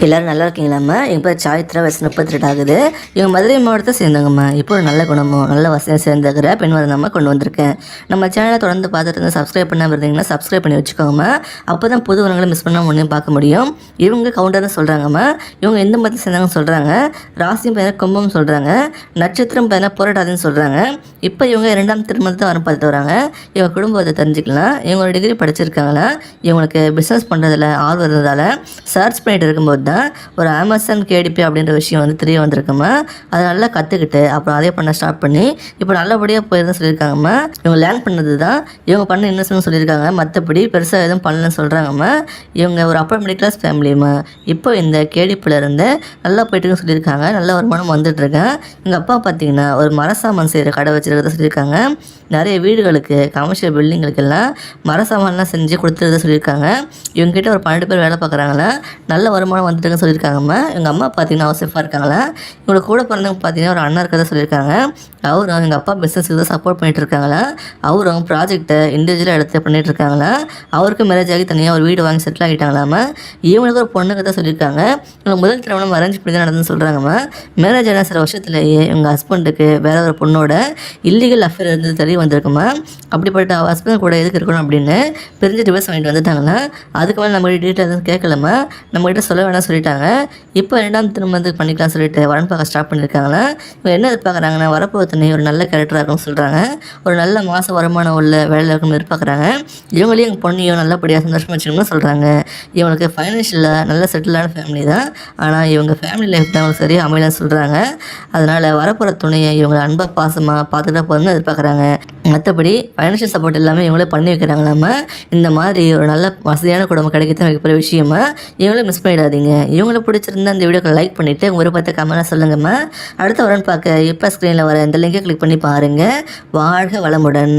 எல்லோரும் நல்லா இருக்கீங்களாம்மா? எங்கள் பேர் சாய்த்ரா, வயசு 32 ஆகுது. இவங்க மதுரை மாவட்டத்தை சேர்ந்தவங்கம்மா. இப்போ ஒரு நல்ல குணமும் நல்ல வசதியும் சேர்ந்துக்கிற பெண் வரதாம்மா கொண்டு வந்திருக்கேன். நம்ம சேனலை தொடர்ந்து பார்த்துட்டு இருந்தால் சப்ஸ்கிரைப் பண்ணாமல் இருந்தீங்கன்னா சப்ஸ்கிரைப் பண்ணி வச்சுக்கோங்கம்மா. அப்போ தான் புது வரங்களை மிஸ் பண்ணாமல் ஒன்றையும் பார்க்க முடியும். இவங்க கவுண்டர்னு சொல்கிறாங்கம்மா. இவங்க எந்த மதத்தை சேர்ந்தாங்கன்னு சொல்கிறாங்க. ராசியும் பேர கும்பம் சொல்கிறாங்க. நட்சத்திரம் பேர புரட்டாதுன்னு சொல்கிறாங்க. இப்போ இவங்க 2ஆம் திருமணத்தை வரம் பார்த்துட்டு வராங்க. இவங்க குடும்பத்தை தெரிஞ்சுக்கலாம். இவங்க டிகிரி படிச்சிருக்காங்களா, இவங்களுக்கு பிஸ்னஸ் பண்ணுறதுல ஆர்வம் இருந்ததால் சர்ச் பண்ணிட்டு இருக்கும்போது ஒரு அமேசான் கேடிபி அப்படின்ற விஷயம் வந்து தெரிய வந்திருக்குமா. அதை நல்லா கற்றுக்கிட்டு அப்புறம் அதே பண்ண ஸ்டார்ட் பண்ணி இப்போ நல்லபடியாக போயிருந்தா சொல்லியிருக்காங்கம்மா. இவங்க லேர்ன் பண்ணது தான் இவங்க பண்ண இன்வெஸ்ட்மெண்ட் சொல்லியிருக்காங்க. மற்றபடி பெருசாக எதுவும் பண்ணலன்னு சொல்கிறாங்கம்மா. இவங்க ஒரு அப்பர் மிடில் கிளாஸ் ஃபேமிலிம்மா. இப்போ இந்த கேடிபியில் இருந்து நல்லா போயிட்டுன்னு சொல்லியிருக்காங்க. நல்ல வருமானம் வந்துட்டுருக்கேன். எங்கள் அப்பா பார்த்தீங்கன்னா ஒரு மரசாமான் செய்கிற கடை வச்சுருக்கிறத சொல்லியிருக்காங்க. நிறைய வீடுகளுக்கு கமர்ஷியல் பில்டிங்களுக்கெல்லாம் மரசாமான்லாம் செஞ்சு கொடுத்துருத சொல்லியிருக்காங்க. இவங்ககிட்ட ஒரு 12 பேர் வேலை பார்க்குறாங்களா. நல்ல வருமானம் வந்துட்டுன்னு சொல்லியிருக்காங்கம்மா. எங்கள் அம்மா பார்த்தீங்கன்னா ஹவுஸ் ஒய்ஃபாக இருக்காங்களா. இவங்களை கூட பிறந்தவங்க பார்த்தீங்கன்னா ஒரு அண்ணா இருக்கிறதா சொல்லியிருக்காங்க. அவரும் எங்கள் அப்பா பிஸ்னஸுக்கு தான் சப்போர்ட் பண்ணிட்டு இருக்காங்களா. அவரும் ப்ராஜெக்டை இண்டிவிஜுவலாக எடுத்து பண்ணிட்டு இருக்காங்களா. அவருக்கு மேரேஜ் ஆகி தனியாக ஒரு வீடு வாங்கி செட்டில் ஆகிட்டாங்களாம்மா. இவங்களுக்கு ஒரு பொண்ணுக்கு தான் சொல்லியிருக்காங்க. இவங்க முதல் திருமணம் அரேஞ்ச் பண்ணி தான் நடந்துன்னு சொல்கிறாங்கம்மா. மேரேஜ் ஆன சில வருஷத்துலேயே எங்கள் ஹஸ்பண்டுக்கு வேற ஒரு பொண்ணோட இல்லீகல் அஃபேர் இருந்தது தெரிய வந்திருக்குமா. அப்படிப்பட்ட ஹஸ்பண்ட் கூட எதுக்கு இருக்கணும் அப்படின்னு பிரிஞ்சு டிவோர்ஸ் வாங்கிட்டு வந்துட்டாங்களா. அதுக்கு மேலே நம்மகிட்ட டீட்டெயில் எதுவும் கேட்கலாமா. நம்மகிட்ட சொல்ல வேணாம் சொல்லிட்டாங்க. இப்போ 2ஆம் திருமணத்துக்கு பண்ணிக்கலாம் சொல்லிட்டு வரன் பார்க்க ஸ்டார்ட் பண்ணியிருக்காங்களா. இவங்க என்ன எதிர்பார்க்குறாங்கன்னா வரப்போ தண்ணி ஒரு நல்ல கேரக்டராக இருக்கும்னு சொல்கிறாங்க. ஒரு நல்ல மாத வருமானம் உள்ள வேலையில் இருக்குன்னு எதிர்பார்க்குறாங்க. இவங்களையும் எங்கள் பொண்ணையும் நல்லபடியாக சந்தோஷமாக வச்சுக்கணும்னு சொல்கிறாங்க. இவங்களுக்கு ஃபைனான்ஷியலாக நல்ல செட்டிலான ஃபேமிலி தான். ஆனால் இவங்க ஃபேமிலி லைஃப் தான் அவங்களுக்கு சரியாக அமையலன்னு சொல்கிறாங்க. அதனால் வரப்போகிற துணையை இவங்களை அன்பாக பாசமாக பார்த்துக்கிட்டா போதும்னு எதிர்பார்க்குறாங்க. மற்றபடி ஃபைனான்ஷியல் சப்போர்ட் எல்லாமே இவங்களே பண்ணி வைக்கிறாங்களாம்மா. இந்த மாதிரி ஒரு நல்ல வசதியான குடும்பம் கிடைக்கிறது வைக்கப்படுற விஷயமா. இவங்களே மிஸ் பண்ணிடாதீங்க. இவங்களை பிடிச்சிருந்தா இந்த வீடியோக்கு லைக் பண்ணிவிட்டு உங்கள் விருப்பத்தை கமெண்ட்டாக சொல்லுங்கம்மா. அடுத்த வரன்னு பார்க்க இப்போ ஸ்க்ரீனில் வர இந்த லிங்கை கிளிக் பண்ணி பாருங்கள். வாழ்க வளமுடன்.